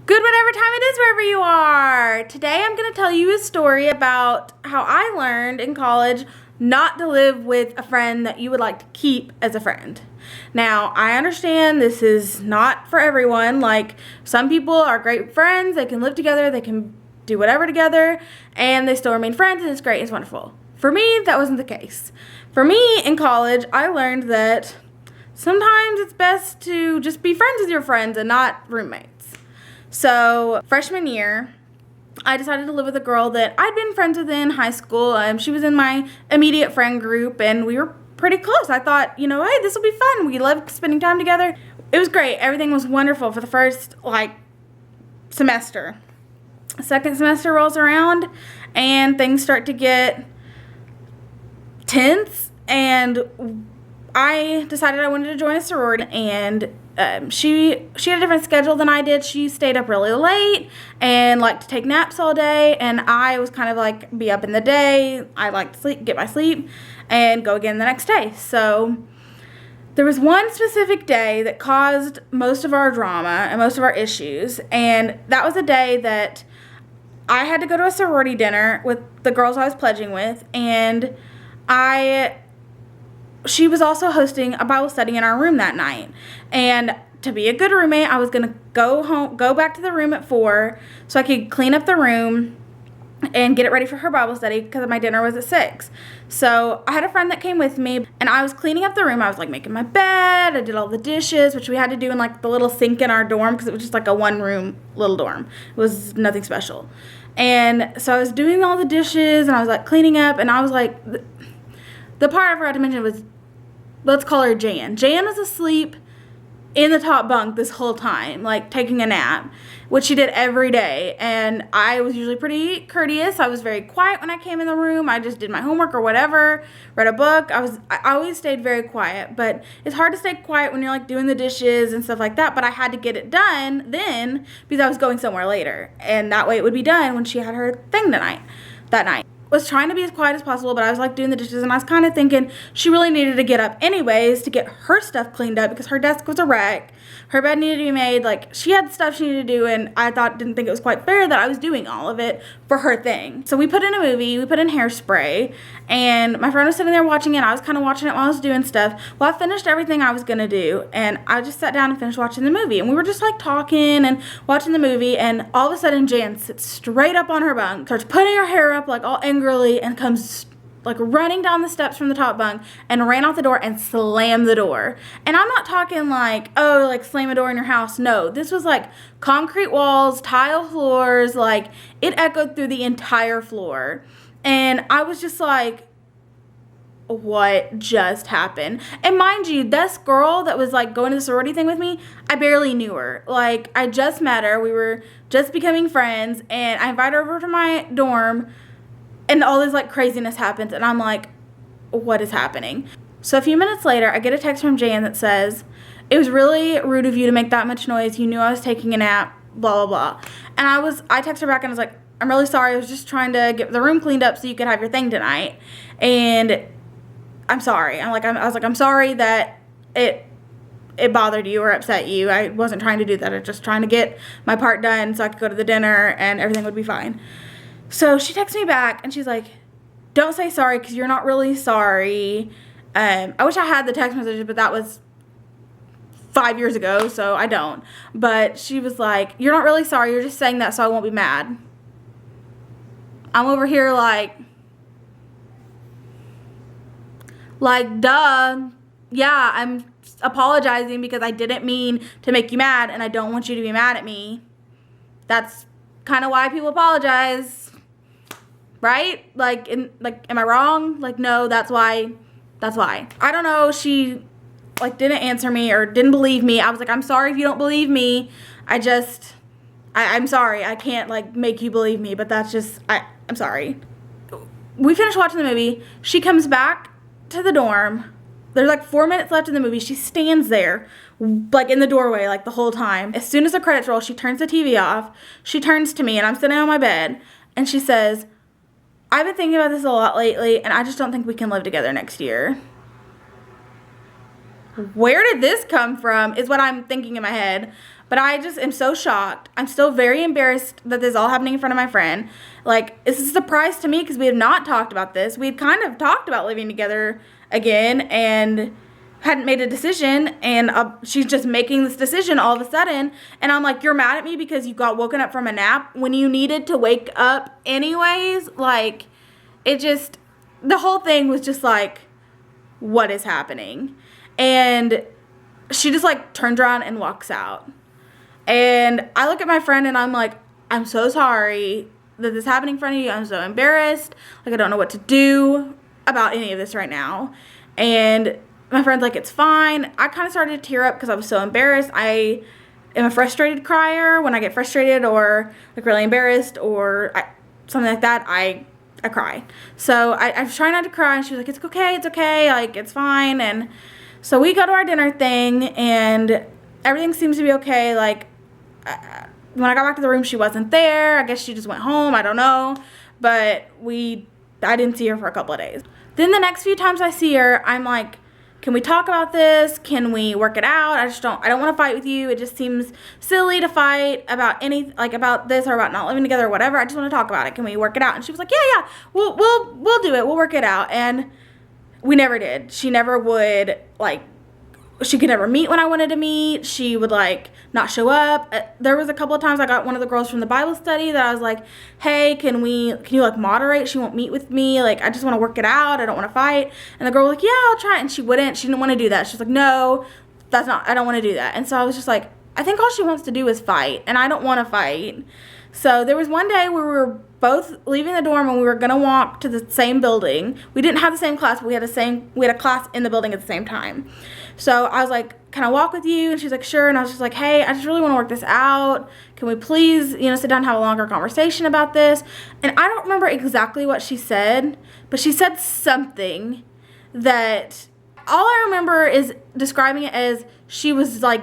Good whatever time it is wherever you are. Today I'm going to tell you a story about how I learned in college not to live with a friend that you would like to keep as a friend. Now, I understand this is not for everyone. Like, some people are great friends, they can live together, they can do whatever together, and they still remain friends, and it's great, it's wonderful. For me, that wasn't the case. For me, in college, I learned that sometimes it's best to just be friends with your friends and not roommates. So, freshman year, I decided to live with a girl that I'd been friends with in high school. She was in my immediate friend group, and we were pretty close. I thought, hey, this will be fun. We loved spending time together. It was great. Everything was wonderful for the first, semester. Second semester rolls around, and things start to get tense, and I decided I wanted to join a sorority, and she had a different schedule than I did. She stayed up really late and liked to take naps all day, and I was kind of like be up in the day. I like to sleep, get my sleep, and go again the next day. So there was one specific day that caused most of our drama and most of our issues, and that was a day that I had to go to a sorority dinner with the girls I was pledging with, and she was also hosting a Bible study in our room that night. And to be a good roommate, I was going to go back to the room at 4 so I could clean up the room and get it ready for her Bible study because my dinner was at 6. So I had a friend that came with me, and I was cleaning up the room. I was making my bed. I did all the dishes, which we had to do in the little sink in our dorm because it was just a one-room little dorm. It was nothing special. And so I was doing all the dishes, and I was cleaning up, and I was the part I forgot to mention was, let's call her Jan. Jan was asleep in the top bunk this whole time, taking a nap, which she did every day. And I was usually pretty courteous. I was very quiet when I came in the room. I just did my homework or whatever, read a book. I always stayed very quiet, but it's hard to stay quiet when you're doing the dishes and stuff like that. But I had to get it done then because I was going somewhere later, and that way it would be done when she had her thing that night. Was trying to be as quiet as possible, but I was doing the dishes, and I was kind of thinking she really needed to get up anyways to get her stuff cleaned up because her desk was a wreck. Her bed needed to be made. She had stuff she needed to do, and I didn't think it was quite fair that I was doing all of it for her thing. So we put in a movie, we put in Hairspray, and my friend was sitting there watching it. I was kind of watching it while I was doing stuff. Well, I finished everything I was going to do, and I just sat down and finished watching the movie, and we were just talking and watching the movie, and all of a sudden Jan sits straight up on her bunk, starts putting her hair up all angrily, and comes running down the steps from the top bunk and ran out the door and slammed the door. And I'm not talking slam a door in your house. No, this was concrete walls, tile floors, it echoed through the entire floor. And I was just what just happened? And mind you, this girl that was going to the sorority thing with me, I barely knew her. I just met her. We were just becoming friends, and I invited her over to my dorm, and all this craziness happens, and I'm what is happening? So a few minutes later, I get a text from Jan that says, "It was really rude of you to make that much noise. You knew I was taking a nap, blah, blah, blah." And I texted her back, and I was "I'm really sorry. I was just trying to get the room cleaned up so you could have your thing tonight. And I'm sorry." I'm sorry that it bothered you or upset you. I wasn't trying to do that. I was just trying to get my part done so I could go to the dinner and everything would be fine. So she texts me back, and she's "Don't say sorry because you're not really sorry." I wish I had the text message, but that was 5 years ago, so I don't. But she was "You're not really sorry. You're just saying that so I won't be mad." I'm over here duh. Yeah, I'm apologizing because I didn't mean to make you mad, and I don't want you to be mad at me. That's kind of why people apologize. Right? Am I wrong? No, that's why. I don't know. She, didn't answer me or didn't believe me. I was "I'm sorry if you don't believe me. I'm sorry. I can't, make you believe me, but that's just, I'm sorry." We finished watching the movie. She comes back to the dorm. There's 4 minutes left in the movie. She stands there, in the doorway, the whole time. As soon as the credits roll, she turns the TV off. She turns to me, and I'm sitting on my bed, and she says, "I've been thinking about this a lot lately, and I just don't think we can live together next year." Where did this come from is what I'm thinking in my head. But But I just am so shocked. I'm still very embarrassed that this is all happening in front of my friend. Like, it's a surprise to me because we have not talked about this. We had kind of talked about living together again and hadn't made a decision, and she's just making this decision all of a sudden, and I'm like, you're mad at me because you got woken up from a nap when you needed to wake up anyways? Like, it just, the whole thing was just like, what is happening? And she just like turns around and walks out, and I look at my friend and I'm like, I'm so sorry that this happened in front of you. I'm so embarrassed. Like, I don't know what to do about any of this right now. And my friend's like, it's fine. I kind of started to tear up because I was so embarrassed. I am a frustrated crier. When I get frustrated or like really embarrassed or something like that, I cry. So I was trying not to cry, and she was like, it's okay, like, it's fine. And so we go to our dinner thing, and everything seems to be okay. Like, when I got back to the room, she wasn't there. I guess she just went home. I don't know. But I didn't see her for a couple of days. Then the next few times I see her, I'm like, can we talk about this? Can we work it out? I don't want to fight with you. It just seems silly to fight about about this or about not living together or whatever. I just want to talk about it. Can we work it out? And she was like, yeah, we'll do it. We'll work it out. And we never did. She never would, like, she could never meet when I wanted to meet. She would, like, not show up. There was a couple of times I got one of the girls from the Bible study that I was like, hey, can you, like, moderate? She won't meet with me. Like, I just want to work it out. I don't want to fight. And the girl was like, yeah, I'll try it. And she wouldn't. She didn't want to do that. She was like, no, I don't want to do that. And so I was just like, I think all she wants to do is fight. And I don't want to fight. So there was one day where we were both leaving the dorm and we were going to walk to the same building. We didn't have the same class, but we had a class in the building at the same time. So I was like, can I walk with you? And she's like, sure. And I was just like, hey, I just really want to work this out. Can we please, sit down and have a longer conversation about this? And I don't remember exactly what she said, but she said something that all I remember is describing it as she was like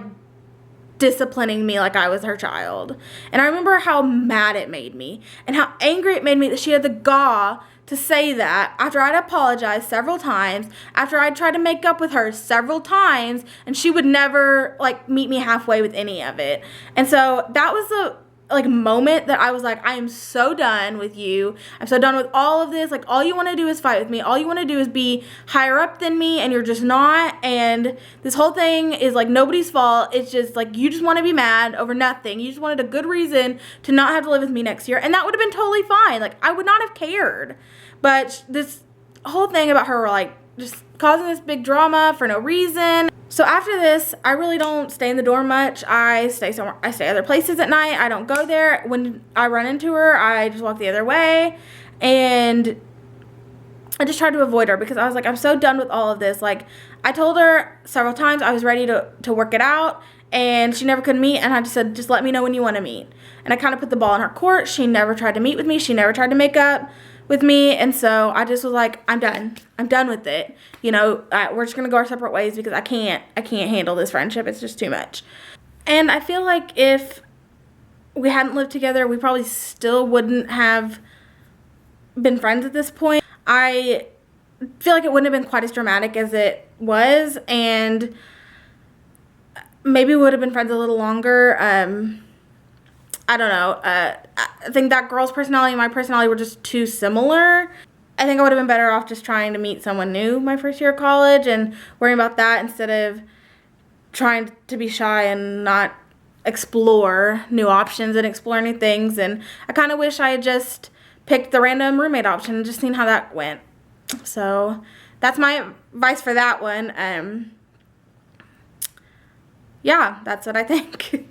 disciplining me like I was her child. And I remember how mad it made me and how angry it made me that she had the gall to say that after I'd apologized several times, after I'd tried to make up with her several times, and she would never, like, meet me halfway with any of it. And so that was the, like, moment that I was like, I am so done with you. I'm so done with all of this. Like, all you want to do is fight with me. All you want to do is be higher up than me, and you're just not. And this whole thing is, like, nobody's fault. It's just, like, you just want to be mad over nothing. You just wanted a good reason to not have to live with me next year. And that would have been totally fine. Like, I would not have cared. But this whole thing about her, like, just causing this big drama for no reason. So after this, I really don't stay in the dorm much. I stay other places at night. I don't go there. When I run into her, I just walk the other way. And I just tried to avoid her because I was like, I'm so done with all of this. Like, I told her several times I was ready to work it out, and she never could meet. And I just said, just let me know when you want to meet. And I kind of put the ball in her court. She never tried to meet with me. She never tried to make up with me. And so I just was like, I'm done with it. We're just gonna go our separate ways because I can't handle this friendship. It's just too much. And I feel like if we hadn't lived together, we probably still wouldn't have been friends at this point. I feel like it wouldn't have been quite as dramatic as it was, and maybe we would have been friends a little longer. I don't know. I think that girl's personality and my personality were just too similar. I think I would have been better off just trying to meet someone new my first year of college and worrying about that instead of trying to be shy and not explore new options and explore new things. And I kind of wish I had just picked the random roommate option and just seen how that went. So that's my advice for that one. Yeah, that's what I think.